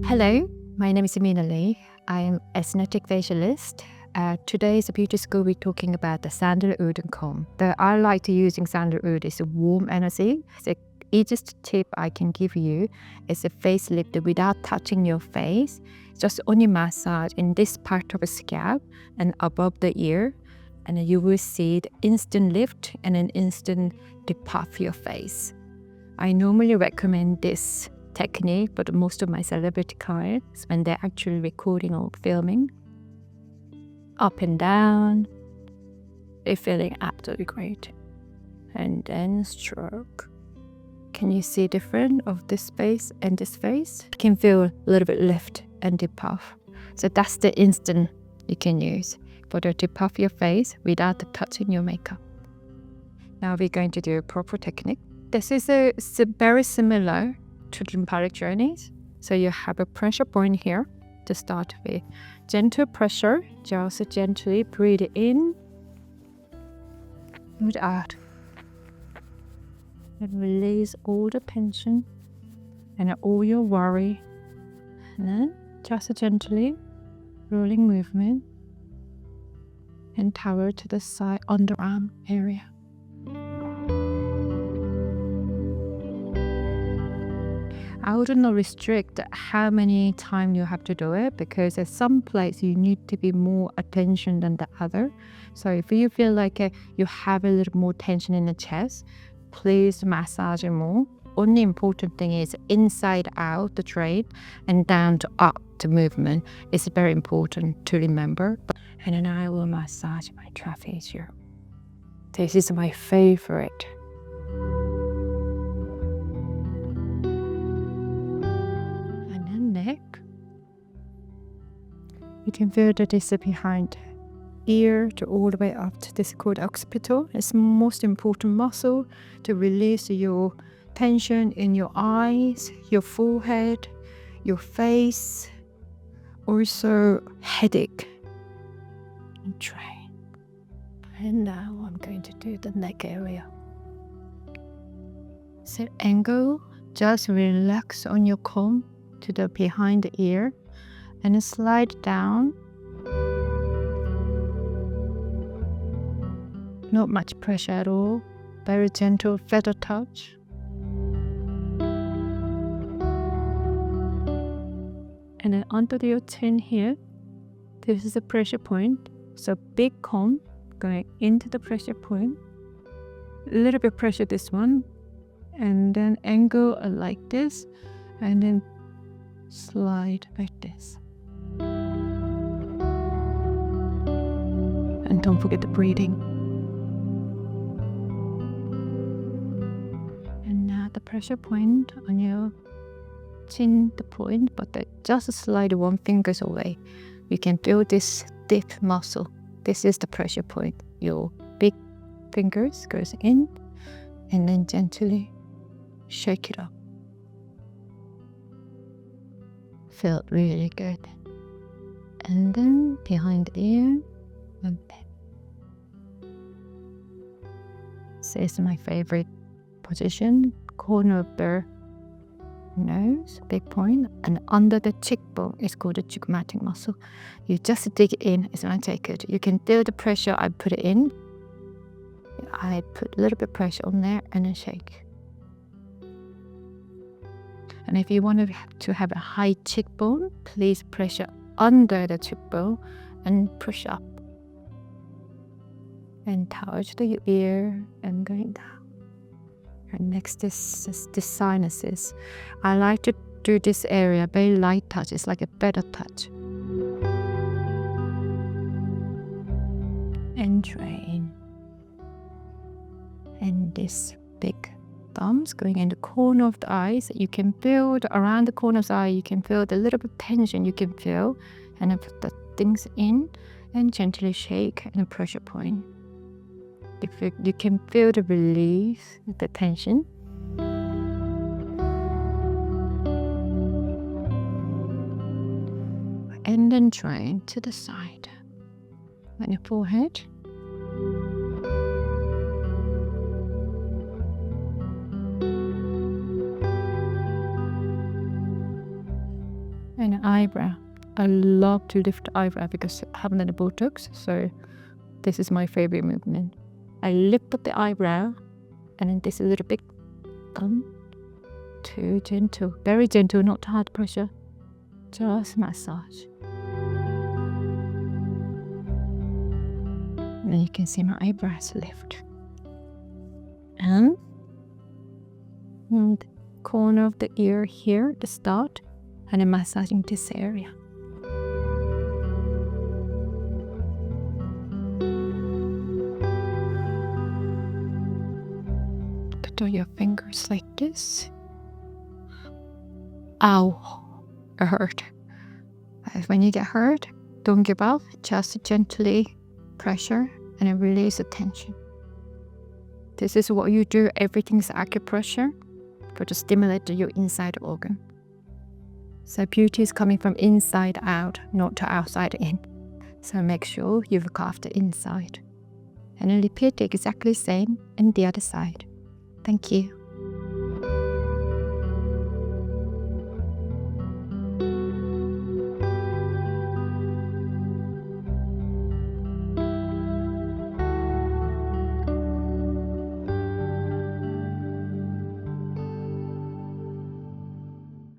Hello, my name is Mina Lee. I am a aesthetic facialist. Today's beauty school we're talking about the sandalwood and comb. I like to using sandalwood is a warm energy. The easiest tip I can give you is a facelift without touching your face. Just only massage in this part of the scalp and above the ear, and you will see the instant lift and an instant depuff your face. I normally recommend this technique, but most of my celebrity clients, when they're actually recording or filming, up and down, they're feeling absolutely great. And then stroke. Can you see different of this face and this face? You can feel a little bit lift and depuff. So that's the instant you can use for the depuff your face without touching your makeup. Now we're going to do a proper technique. This is very similar to lymphatic journeys. So you have a pressure point here to start with. Gentle pressure, just gently breathe in, breathe out. And release all the tension and all your worry. And then just gently rolling movement and towel to the side underarm area. I would not restrict how many times you have to do it, because at some place you need to be more attention than the other. So if you feel like you have a little more tension in the chest, please massage it more. Only important thing is inside out the trade and down to up the movement is very important to remember. And then I will massage my trapeze. This is my favorite. You can feel that this is behind ear to all the way up to this called occipital. It's the most important muscle to release your tension in your eyes, your forehead, your face, also headache. And try. And now I'm going to do the neck area. So angle, just relax on your comb to the behind the ear. And slide down. Not much pressure at all. Very gentle feather touch. And then under your chin here, this is a pressure point. So big comb going into the pressure point. A little bit pressure this one. And then angle like this. And then slide like this. And don't forget the breathing. And now the pressure point on your chin, the point, but just slide one finger away. You can feel this deep muscle. This is the pressure point. Your big fingers goes in and then gently shake it up. Felt really good. And then behind the ear. And then. This is my favorite position. Corner of the nose, big point, and under the cheekbone is called the zygomatic muscle. You just dig in, it's going to take it. You can feel the pressure I put it in. I put a little bit of pressure on there and then shake. And if you want to have a high cheekbone, please pressure under the cheekbone and push up. And touch the ear and going down. And next is the sinuses. I like to do this area very light touch. It's like a better touch. And drain. And this big thumbs going in the corner of the eyes. You can feel around the corner of the eye. You can feel the little bit of tension you can feel. And then put the things in and gently shake and a pressure point. If you can feel the release, the tension. And then drain to the side. On your forehead. eyebrow. I love to lift the eyebrow because I haven't done a Botox, so this is my favorite movement. I lift up the eyebrow, and then this a little bit too gentle, very gentle, not hard pressure, just massage. And then you can see my eyebrows lift. And the corner of the ear here at the start, and then massaging this area. Put your fingers like this. Ow, it hurt. When you get hurt, don't give up. Just gently pressure and then release the tension. This is what you do. Everything's acupressure, but to stimulate your inside organ. So beauty is coming from inside out, not to outside in. So make sure you look after inside. And then repeat exactly the same in the other side. Thank you.